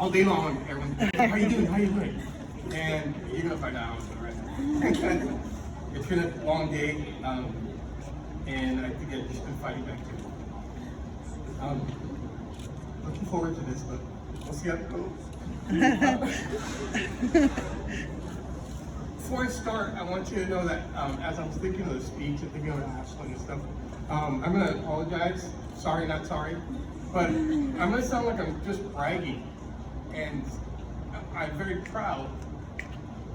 all day long, everyone, hey, how you doing? How you doing? And you're gonna find out how I'm doing right now. It's been a long day, and I think I've just been fighting back too. Looking forward to this, but we'll see how it goes. Before I start, I want you to know that as I was thinking of the speech and thinking of Ashlynn and stuff, I'm gonna apologize. Sorry, not sorry. But I'm gonna sound like I'm just bragging. And I'm very proud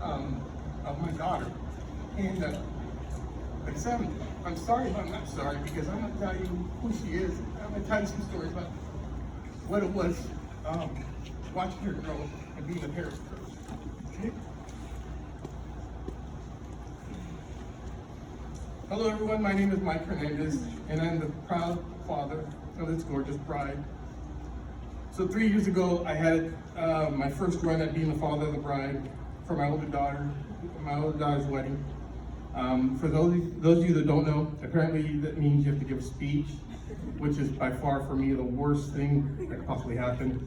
of my daughter. And like I said, I'm sorry, but I'm not sorry because I'm gonna tell you who she is. I'm gonna tell you some stories about what it was watching her grow and being a parent first. Okay? Hello everyone, my name is Mike Hernandez, and I'm the proud father of this gorgeous bride. So 3 years ago, I had my first run at being the father of the bride for my older daughter's wedding. For those of you that don't know, apparently that means you have to give a speech, which is by far for me the worst thing that could possibly happen.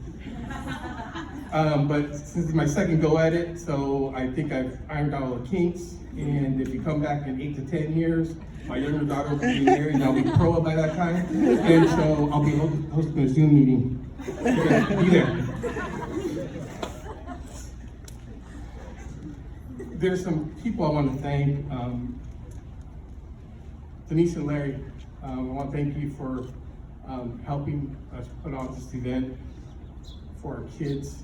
But since it's my second go at it, so I think I've ironed out all the kinks. And if you come back in 8 to 10 years, my younger daughter will be married and I'll be pro by that time. And so I'll be hosting a Zoom meeting. Be there. There's some people I want to thank. Denise and Larry, I want to thank you for helping us put on this event for our kids.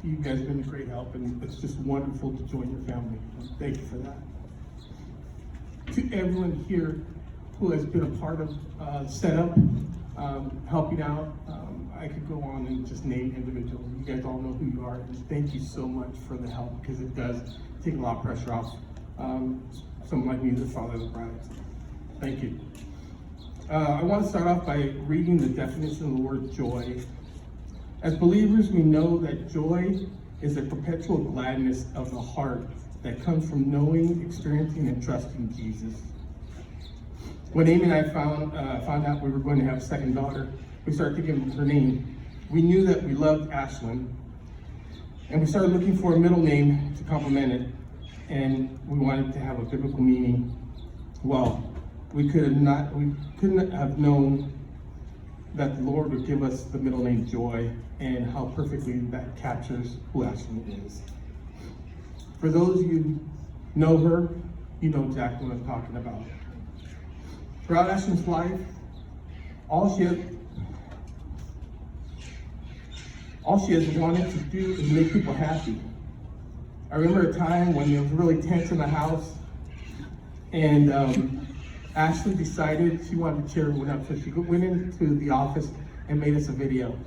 You guys have been a great help, and it's just wonderful to join your family. Thank you for that. To everyone here who has been a part of setup, helping out, I could go on and just name individuals. You guys all know who you are, and thank you so much for the help because it does take a lot of pressure off someone like me, the father of the bride. Thank you. I want to start off by reading the definition of the word joy. As believers, we know that joy is a perpetual gladness of the heart that comes from knowing, experiencing, and trusting Jesus. When Amy and I found out we were going to have a second daughter, we started thinking of her name. We knew that we loved Ashlynn, and we started looking for a middle name to complement it, and we wanted to have a biblical meaning. Well, we couldn't have known that the Lord would give us the middle name Joy, and how perfectly that captures who Ashlynn is. For those of you who know her, you know exactly what I'm talking about. Throughout Ashlynn's life, all she has wanted to do is make people happy. I remember a time when it was really tense in the house, and Ashlynn decided she wanted to cheer everyone up, so she went into the office and made us a video.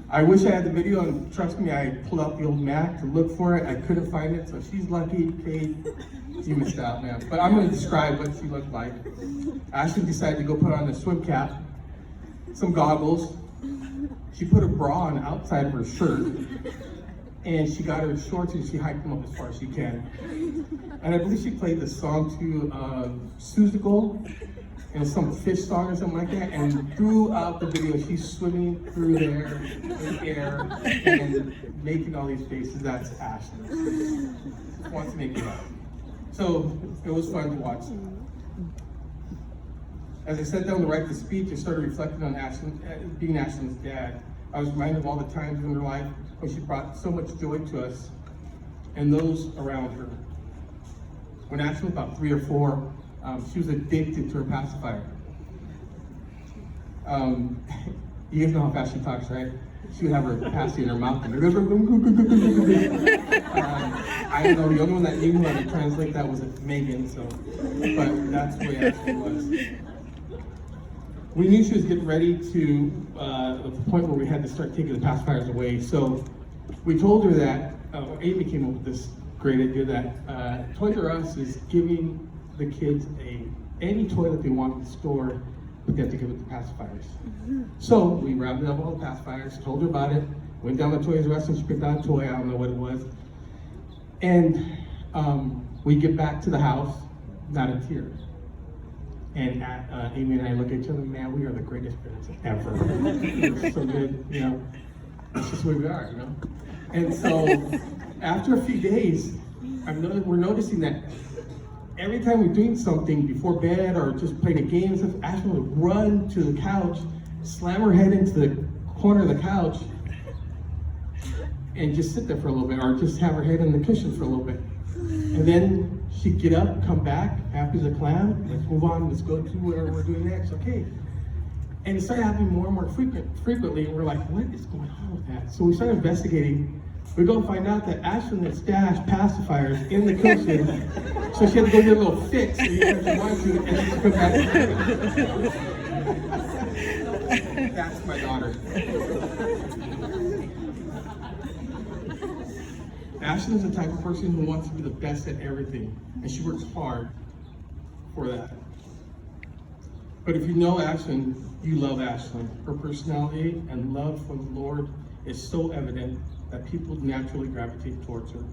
I wish I had the video, and trust me, I pulled out the old Mac to look for it. I couldn't find it, so she's lucky. Cade, you missed out, man. But I'm going to describe what she looked like. Ashlynn decided to go put on a swim cap, some goggles. She put a bra on the outside of her shirt, and she got her shorts and she hiked them up as far as she can. And I believe she played the song to Suzical, and some fish song or something like that, and throughout the video she's swimming through there in the air and making all these faces. That's Ashlynn. Wants to make it up. So it was fun to watch. As I sat down to write the speech, I started reflecting on Ashlynn, being Ashlynn's dad. I was reminded of all the times in her life when she brought so much joy to us and those around her. When Ashlynn was about 3 or 4, she was addicted to her pacifier. You guys know how fast she talks, right? She would have her passy in her mouth. I don't know, the only one that knew how to translate that was Megan, so, but that's the way Ashlynn was. We knew she was getting ready to the point where we had to start taking the pacifiers away, so we told her that, Amy came up with this great idea that Toys R Us is giving the kids any toy that they want in the store, but they have to give it the pacifiers. So we rounded up all the pacifiers, told her about it, went down to Toys R Us and she picked out a toy, I don't know what it was. And we get back to the house, not a tear. And Amy and I look at each other, man, we are the greatest parents ever. It was so good, you know. It's just where we are, you know? And so, after a few days, we're noticing that every time we're doing something before bed or just playing a game and stuff, Ashlynn would run to the couch, slam her head into the corner of the couch, and just sit there for a little bit, or just have her head in the cushion for a little bit. And then she'd get up, come back, happy as a clam, let's move on, let's go to whatever we're doing next, okay. And it started happening more and more frequently, and we're like, what is going on with that? So we started investigating. We go find out that Ashlynn had stashed pacifiers in the cushion, so she had to go get a little fix anytime she wanted to, and then she come back. That's my daughter. Ashlynn is the type of person who wants to be the best at everything, and she works hard for that. But if you know Ashlynn, you love Ashlynn. Her personality and love for the Lord is so evident that people naturally gravitate towards her.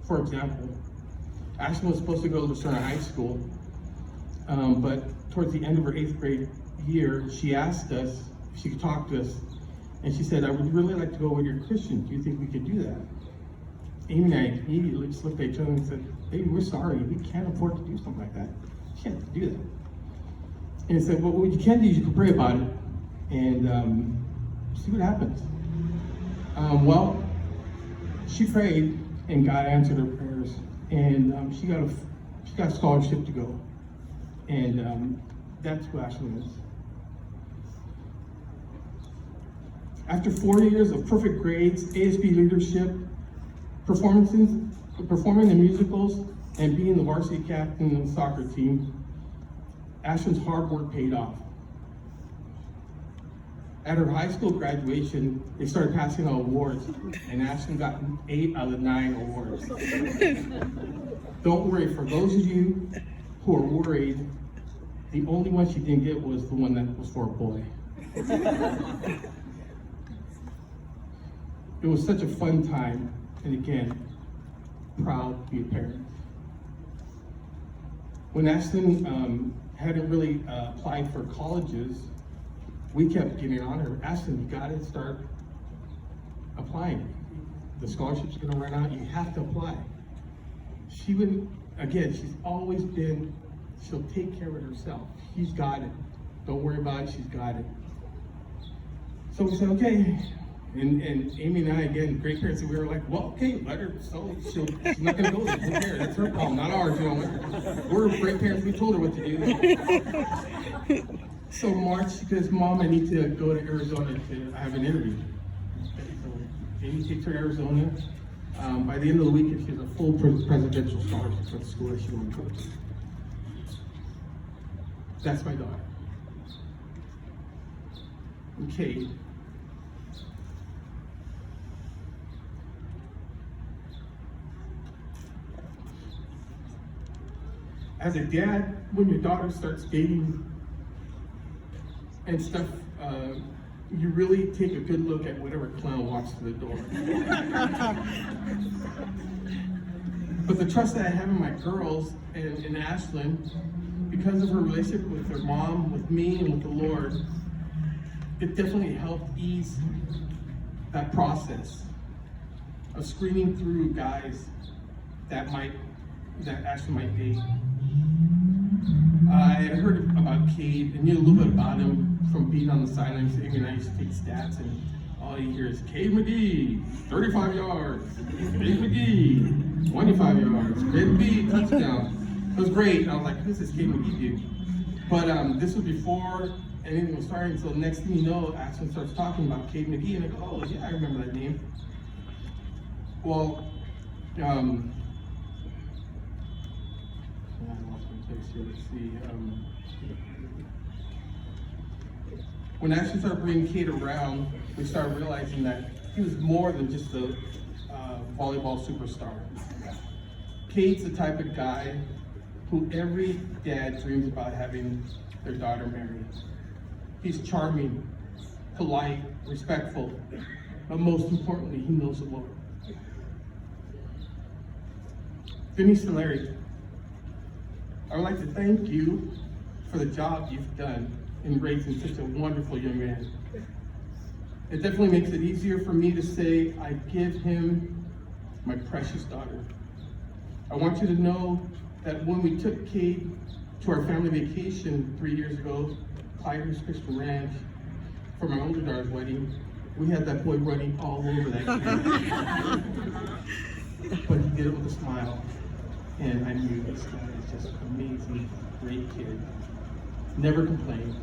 For example, Ashlynn was supposed to go to Sterna High School, but towards the end of her 8th grade year, she asked us if she could talk to us, and she said, I would really like to go with your Christian. Do you think we could do that? Amy and I immediately just looked at each other and said, baby, we're sorry, we can't afford to do something like that. You can't do that. And he said, well, what you can do is you can pray about it and see what happens. Well, she prayed and God answered her prayers, and she got a scholarship to go, and that's who Ashlynn is. After 4 years of perfect grades, ASB leadership, performing the musicals, and being the varsity captain of the soccer team, Ashlynn's hard work paid off. At her high school graduation, they started passing out awards, and Ashlynn got 8 out of 9 awards. Don't worry, for those of you who are worried, the only one she didn't get was the one that was for a boy. It was such a fun time, and again, proud to be a parent. When Ashlynn hadn't really applied for colleges, we kept getting on her. Ashlynn, you gotta start applying. The scholarship's gonna run out, you have to apply. She wouldn't, again, she's always been, she'll take care of it herself. She's got it. Don't worry about it, she's got it. So we said, okay. And Amy and I, again, great parents, we were like, well, okay, let her, so she's not gonna go there, who cares? That's her problem, not ours, you know. We're great parents, we told her what to do. So March, she goes, Mom, I need to go to Arizona to have an interview. So Amy takes her to Arizona. By the end of the week, she has a full presidential scholarship for the school that she wanted to go to. That's my daughter. And Cade. As a dad, when your daughter starts dating and stuff, you really take a good look at whatever clown walks through the door. But the trust that I have in my girls and in Ashlynn, because of her relationship with her mom, with me, and with the Lord, it definitely helped ease that process of screening through guys that Ashlynn might date. I had heard about Cade and knew a little bit about him from being on the sidelines. Amy and I used to take stats, and all you hear is Cade McGee, 35 yards, Cade McGee, 25 yards, Cade McGee, touchdown. It was great, and I was like, who's this Cade McGee dude? But this was before anything was starting, so the next thing you know, Ashlynn starts talking about Cade McGee, and I go, oh yeah, I remember that name. Well, let's see. When Ashlynn started bringing Cade around, we started realizing that he was more than just a volleyball superstar. Cade's the type of guy who every dad dreams about having their daughter marry. He's charming, polite, respectful, but most importantly, he knows the Lord. Denise and Larry, I would like to thank you for the job you've done in raising such a wonderful young man. It definitely makes it easier for me to say, I give him my precious daughter. I want you to know that when we took Cade to our family vacation 3 years ago, Clyde's Christian Ranch, for my older daughter's wedding, we had that boy running all over that kid. But he did it with a smile. And I knew this guy is just an amazing, great kid. Never complained.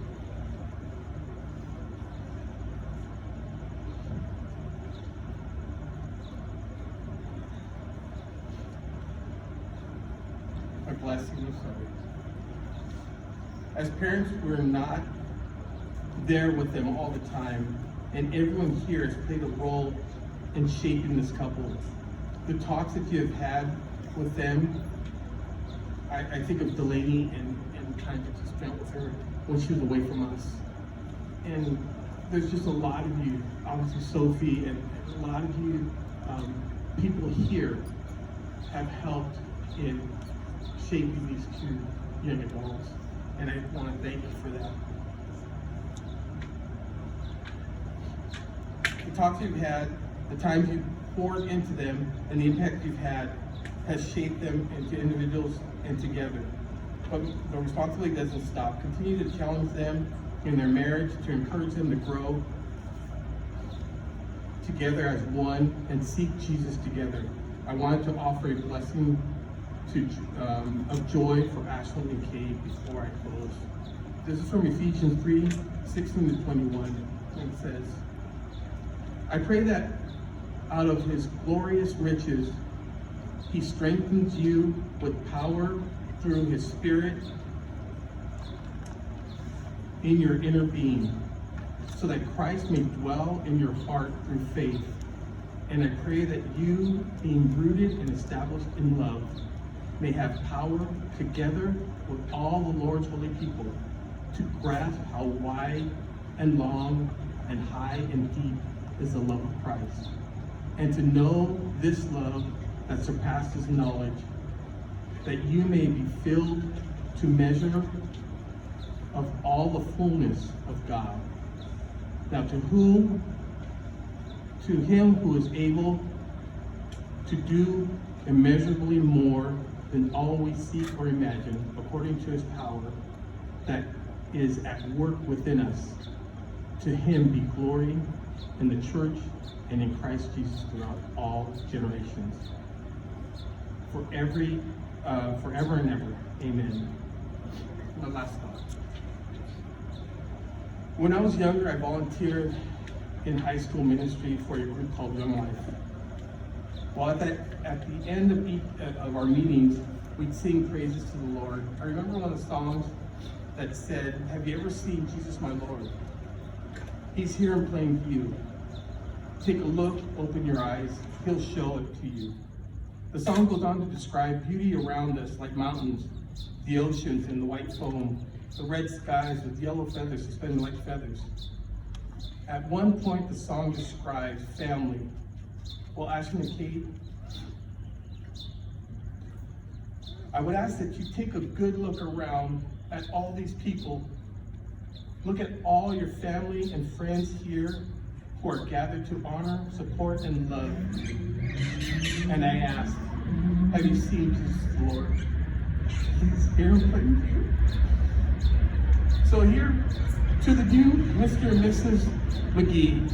My blessing, I'm sorry. As parents, we're not there with them all the time, and everyone here has played a role in shaping this couple. The talks that you have had with them, I think of Delaney and time that you spent with her when she was away from us. And there's just a lot of you, obviously Sophie, and a lot of you people here have helped in shaping these two young adults. And I want to thank you for that. The talks you've had, the times you've poured into them, and the impact you've had has shaped them into individuals and together. But the responsibility doesn't stop. Continue to challenge them in their marriage, to encourage them to grow together as one and seek Jesus together. I wanted to offer a blessing of joy for Ashlynn and Cade before I close. This is from Ephesians 3:16-21, and it says, I pray that out of his glorious riches, he strengthens you with power through his Spirit in your inner being, so that Christ may dwell in your heart through faith. And I pray that you, being rooted and established in love, may have power together with all the Lord's holy people to grasp how wide and long and high and deep is the love of Christ, and to know this love that surpasses knowledge, that you may be filled to measure of all the fullness of God. Now to him who is able to do immeasurably more than all we seek or imagine, according to his power that is at work within us. To him be glory in the church and in Christ Jesus throughout all generations, forever and ever. Amen. My last thought. When I was younger, I volunteered in high school ministry for a group called Young Life. Well, at the end of our meetings, we'd sing praises to the Lord. I remember one of the songs that said, have you ever seen Jesus my Lord? He's here in plain view. Take a look, open your eyes, he'll show it to you. The song goes on to describe beauty around us, like mountains, the oceans and the white foam, the red skies with yellow feathers suspended like feathers. At one point, the song describes family. Well, Ashlynn and Cade, I would ask that you take a good look around at all these people. Look at all your family and friends here who are gathered to honor, support, and love. And I ask, have you seen Jesus the Lord? He's here in plain view. So here, to the new Mr. and Mrs. McGee.